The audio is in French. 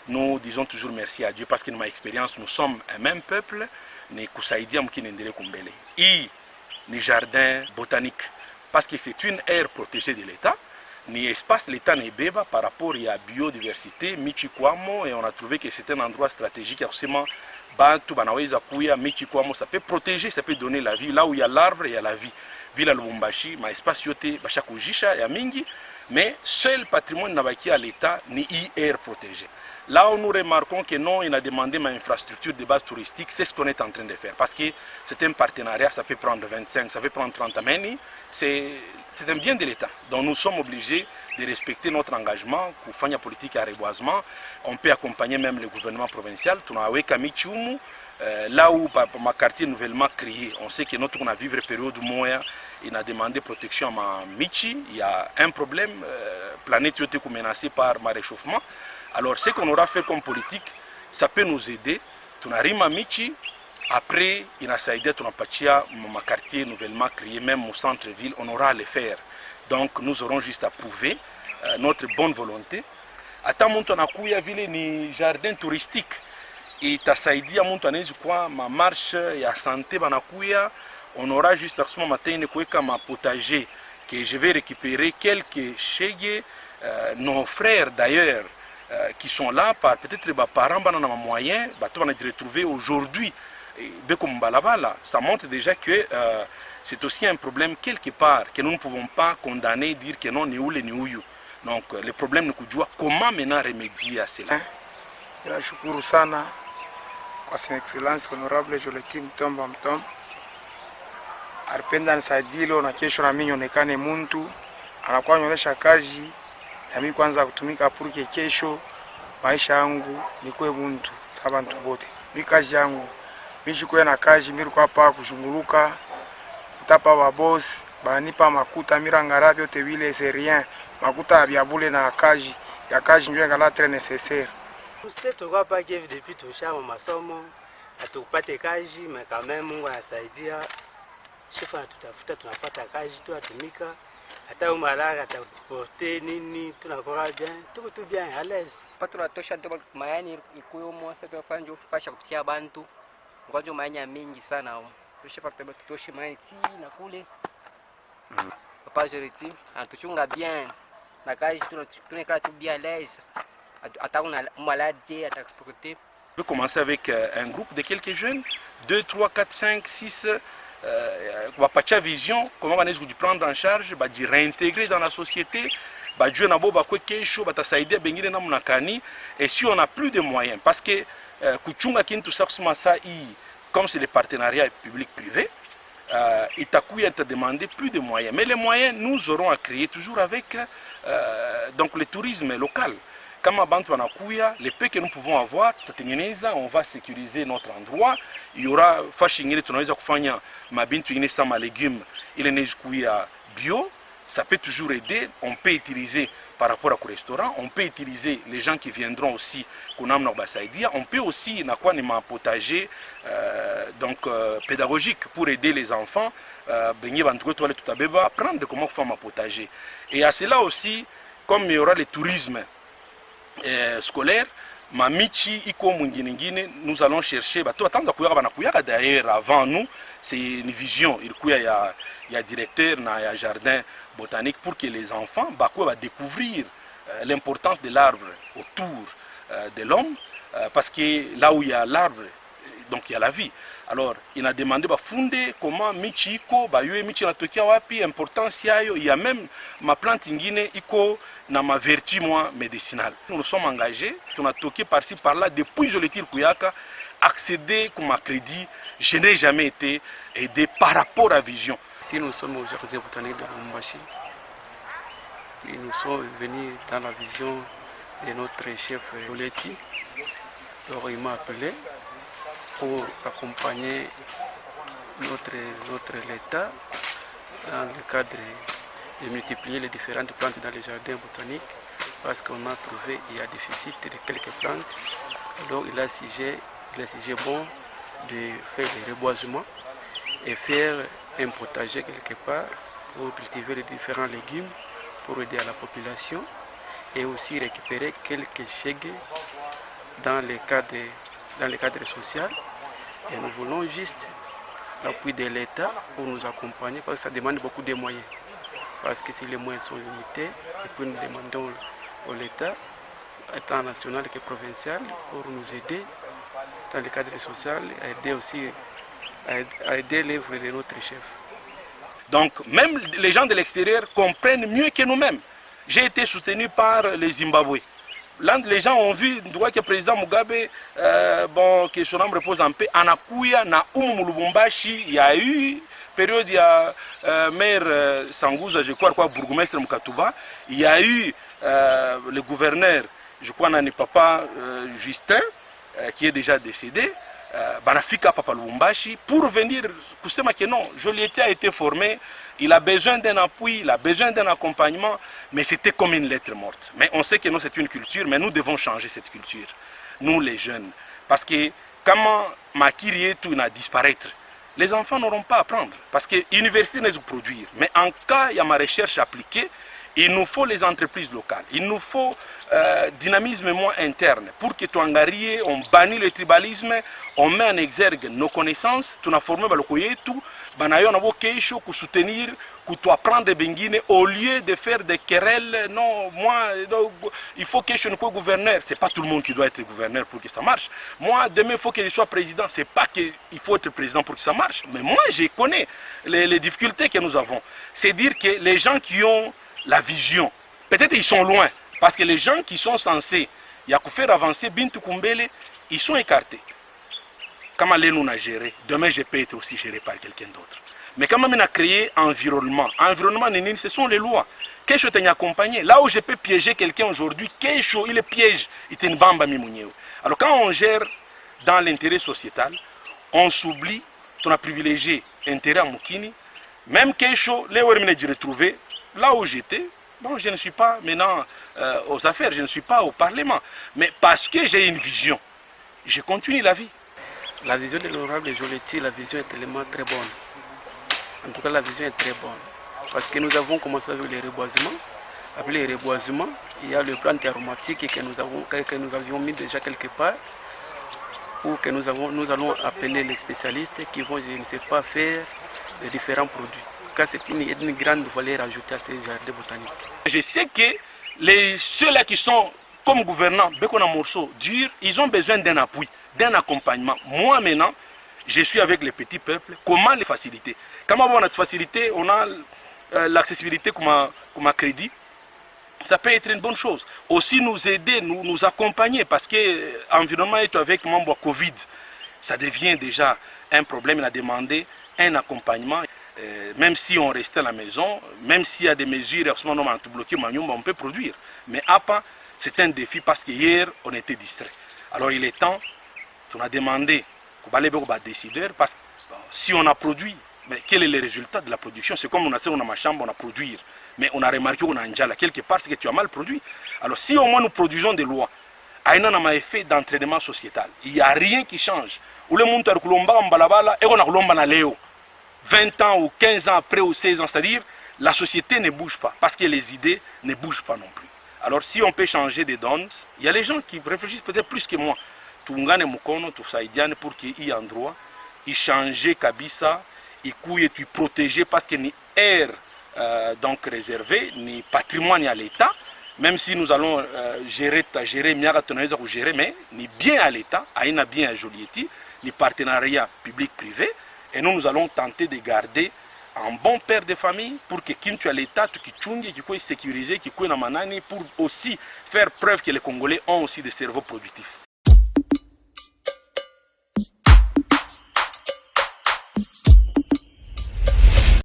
nous disons toujours merci à Dieu parce que dans ma expérience, nous sommes un même peuple, ni kusaidia mkinendele kumbele. Ni jardin botanique, parce que c'est une aire protégée de l'État, ni espace l'État n'est béba par rapport à la biodiversité, Michikwamo, et on a trouvé que c'est un endroit stratégique, absolument. Bantu banaweza kuya Michikwamo, ça peut protéger, ça peut donner la vie. Là où il y a l'arbre, il y a la vie. Villa Lubumbashi, ma espace yote, bashakujisha, ya mingi, mais seul patrimoine n'abaki à l'État ni aire protégée. Là où nous remarquons que non, il a demandé ma infrastructure de base touristique, c'est ce qu'on est en train de faire. Parce que c'est un partenariat, ça peut prendre 25, ça peut prendre 30 ans. C'est un bien de l'État. Donc nous sommes obligés de respecter notre engagement, pour faire une politique à reboisement. On peut accompagner même le gouvernement provincial. Là où ma quartier nouvellement créé, on sait que notre on a vivre période moyen, il a demandé protection à Michi. Il y a un problème, planète est menacée par le réchauffement. Alors ce qu'on aura fait comme politique, ça peut nous aider. Tu n'as rien à Michi. Après, il a aidé mon quartier nouvellement créé, même mon centre-ville, on aura à le faire. Donc nous aurons juste à prouver notre bonne volonté. Ata muntu anakuya vile ni jardin touristique. Itasaidia muntu anaweza kwa ma marche ya santé banakuya. On aura juste à ce moment matin kuweka ma potager que je vais récupérer quelques chègues, nos frères d'ailleurs qui sont là, peut-être les parents qui ont moyens, ils vont se retrouver aujourd'hui. Ça montre déjà que c'est aussi un problème quelque part que nous ne pouvons pas condamner, dire que non, ni où les ni où. Donc le problème nous kujua comment maintenant remédier à cela. Nashukuru sana kwa Son Excellence Honorable Joleti Mutomba Mutomba. Alipenda nisaidilo na kesho na mimi nionekane muntu anakuwa anaonyesha kazi na mimi kwanza kutumika purike kesho maisha yangu nikuwe muntu sabantu bote. Mimi kazi yangu mimi shikuwa na kazi mimi kwa hapa kushunguluka kutapa wa boss banipa makuta mirangara vyote vile c'est rien makuta ya bule na kazi ya kazi ndio ngala très nécessaire. Msite tukwa pa Kiev depuis tushamo masomo atukupate kazi mais quand même Mungu anasaidia shifa tutafuta tunapata kazi tu atumika hata umalaka atausiporte nini tunakoa bien tuko tu bien à l'aise patro tosha ndo mayani ikuyo mosa tufanye kufasha kupitia bantu ngojo mayanya mingi sana shifa tutoshe mayani na kule papa Joriti atuchunga bien na kazi tunekala tu bien à l'aise ata una maladie ataexporter. On peut commencer avec un groupe de quelques jeunes, 2, 3, 4, 5, 6, la vision, comment on va prendre en charge, de réintégrer dans la société, et si on n'a plus de moyens, parce que comme c'est le partenariat public-privé, il t'a demandé plus de moyens. Mais les moyens, nous aurons à créer toujours avec donc le tourisme local. Kama bantu wanakuya, les peu que nous pouvons avoir, on va sécuriser notre endroit. Il y aura fashingine tunaweza kufanya mabintu ingine sama légumes, ile nezikuya bio, ça peut toujours aider. On peut utiliser par rapport au restaurant, on peut utiliser les gens qui viendront aussi kunamna basaidia, on peut aussi na kwa ni ma potager donc pédagogique pour aider les enfants benye bantu to aller tout abeba apprendre comment faire ma potager. Et à cela aussi, comme il y aura le tourisme scolaire, mamichi iko mwingine nous allons chercher bato batanda kuyaka banakuyaka d'ailleurs avant nous, c'est une vision il y a directeur na ya jardin botanique pour que les enfants va découvrir l'importance de l'arbre autour de l'homme parce que là où il y a l'arbre donc il y a la vie. Alors il a demandé fonder comment michi iko yue michi natokia wapi importance yayo, il y a même ma plante ingine iko na ma vertu moi médicinale. Nous nous sommes engagés, on a toqué par-ci par-là depuis je le tire kuyaka accéder comme à crédit, je n'ai jamais été aidé par rapport à vision. Si nous sommes au jardin botanique de Lubumbashi, et nous sommes venus dans la vision de notre chef Joleti, alors il m'a appelé pour accompagner notre l'État dans le cadre de multiplier les différentes plantes dans les jardins botaniques parce qu'on a trouvé qu'il y a déficit de quelques plantes. Donc il a jugé bon de faire des reboisements et faire un potager quelque part pour cultiver les différents légumes pour aider à la population et aussi récupérer quelques chègues dans le cadre social. Et nous voulons juste l'appui de l'État pour nous accompagner parce que ça demande beaucoup de moyens. Parce que si les moyens sont limités, et puis nous demandons à l'État, tant national que provincial, pour nous aider dans le cadre social, à aider aussi à aider l'œuvre de notre chef. Donc même les gens de l'extérieur comprennent mieux que nous-mêmes. J'ai été soutenu par les Zimbabwe. Là, les gens ont vu que le président Mugabe, que son âme repose en paix, Anakuya, na Lubumbashi, il y a eu période, il y a maire Sangouza, je crois, bourgmestre Mukatuba, il y a eu le gouverneur, je crois, Nani Papa Justin, qui est déjà décédé, Banafika Papa Lubumbashi, pour venir, Kusema que non, Joliette a été formé, il a besoin d'un appui, il a besoin d'un accompagnement, mais c'était comme une lettre morte. Mais on sait que nous, c'est une culture, mais nous devons changer cette culture, nous les jeunes. Parce que quand Makiri tout a disparaître, les enfants n'auront pas à apprendre. Parce que l'université n'est pas produire. Mais en cas, il y a ma recherche appliquée, il nous faut les entreprises locales, il nous faut dynamisme moins interne. Pour que Touangarié, on bannit le tribalisme, on met en exergue nos connaissances, tu as formé tout. Banayo na keisho ku soutenir, ku to apprendre bengine au lieu de faire des querelles. Non, moi, il faut que je sois gouverneur. C'est pas tout le monde qui doit être gouverneur pour que ça marche. Moi, demain, il faut que je sois président. C'est pas qu'il faut être président pour que ça marche. Mais moi, je connais les difficultés que nous avons. C'est dire que les gens qui ont la vision, peut-être ils sont loin. Parce que les gens qui sont censés faire avancer Bintou Kumbele, ils sont écartés. Comment nous a géré, demain je peux être aussi géré par quelqu'un d'autre. Mais quand même on a créé un environnement. Environnement, ce sont les lois. Qu'est-ce que tu as accompagné? Là où je peux piéger quelqu'un aujourd'hui, il est piège, il est une bamba mimounieux. Alors quand on gère dans l'intérêt sociétal, on s'oublie, on a privilégié l'intérêt à Moukini. Même Keisho, les Ouermine, j'ai retrouvé, là où j'étais, bon, je ne suis pas maintenant aux affaires, je ne suis pas au Parlement. Mais parce que j'ai une vision, je continue la vie. La vision de l'honorable Joliette, la vision est tellement très bonne. En tout cas, la vision est très bonne. Parce que nous avons commencé avec les reboisements. Après les reboisements, il y a le plan aromatique que nous avions mis déjà quelque part. Pour que nous allons appeler les spécialistes qui vont, je ne sais pas, faire les différents produits. Car c'est une grande valeur ajoutée à ces jardins botaniques. Je sais que ceux-là qui sont comme gouvernants, ils ont besoin d'un appui, d'un accompagnement. Moi maintenant, je suis avec les petits peuples. Comment les faciliter? Comment on a cette facilité, on a l'accessibilité comme crédit. Ça peut être une bonne chose. Aussi nous aider, nous accompagner, parce que l'environnement est avec membre Covid. Ça devient déjà un problème. Il a demandé un accompagnement. Même si on restait à la maison, même s'il y a des mesures, on peut produire. Mais après, c'est un défi parce qu'hier, on était distrait. Alors il est temps, on a demandé aux décideurs, parce que si on a produit, mais quel est le résultat de la production? C'est comme on a ma chambre, on a produit. Mais on a remarqué qu'on a un jala quelque part, c'est que tu as mal produit. Alors si au moins nous produisons des lois, il y a un effet d'entraînement sociétal. Il n'y a rien qui change. Où le monde a et on a 20 ans ou 15 ans après ou 16 ans, c'est-à-dire la société ne bouge pas, parce que les idées ne bougent pas non plus. Alors si on peut changer des donnes, il y a les gens qui réfléchissent peut-être plus que moi. Tungane mukono, tusaidiane pour qu'il y ait un endroit, il change kabisa, il couille, tu protéger parce que ni air donc réservé, ni patrimoine à l'État, même si nous allons gérer, mais ni bien à l'État, aïna bien à Joliette, ni partenariat public-privé, et nous allons tenter de garder un bon père de famille pour que Kim tu as l'État, qui tchungi, qui soit sécurisé, qui soit na manani, pour aussi faire preuve que les Congolais ont aussi des cerveaux productifs.